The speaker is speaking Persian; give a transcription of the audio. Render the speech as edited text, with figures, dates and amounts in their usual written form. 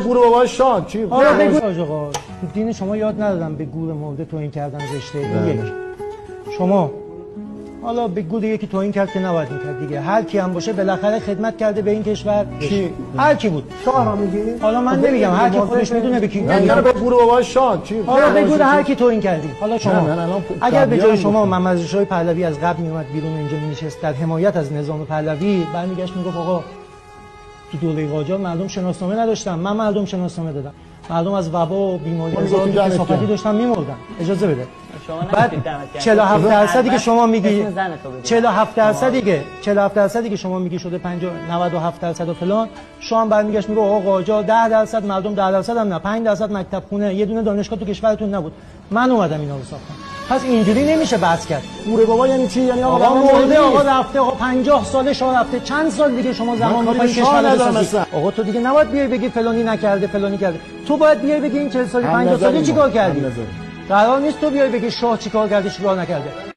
گور بابا شاد چی؟ حالا بگو آقا تو دین شما یاد ندادم به گور مرده توهین کردن زشته. این یک. شما حالا به گور یکی توهین کرد که نباید میکرد دیگه. هر کی هم باشه بالاخره خدمت کرده به این کشور. کی؟ هر کی بود. شاه میگی؟ حالا من نمیگم هر کی خودش میدونه به کی. نه به گور بابا شاد چی؟ حالا بگو هر کی توهین کردی. حالا شما اگر به جای شما محمد رضا شاه پهلوی از قبل میومد بیرون اینجا مینشست در حمایت از نظام پهلوی برمیگشت میگفت آقا تو دوره قاجار مردم شناسنامه نداشتن، من مردم شناسنامه دادم. مردم از وبا و بیماری کثافتی داشتن میمردن. اجازه بده. بعد 47% که شما میگی 47% که شما میگی شده 97% و فلان، شما هم برمیگشت میگه آقا قاجار 10% مردم 10% هم نه 5% مکتب خونه یه دونه دانشگاه تو کشورتون نبود. من اومدم اینا رو ساختم. پس اینجوری نمیشه بحث کرد. گور بابا یعنی چی؟ یعنی آقا مرده، آقا رفته، آقا 50 سال شاه رفته، چند سال دیگه شما زمان می‌خواید کشور بسازید. آقا تو دیگه نباید بیای بگی فلانی نکرده فلانی کرده. تو باید بیای بگی این 40 سالی 50 سالی چیکار کردی؟ قرار نیست تو بیای بگی شاه چیکار کرده چیکار نکرده.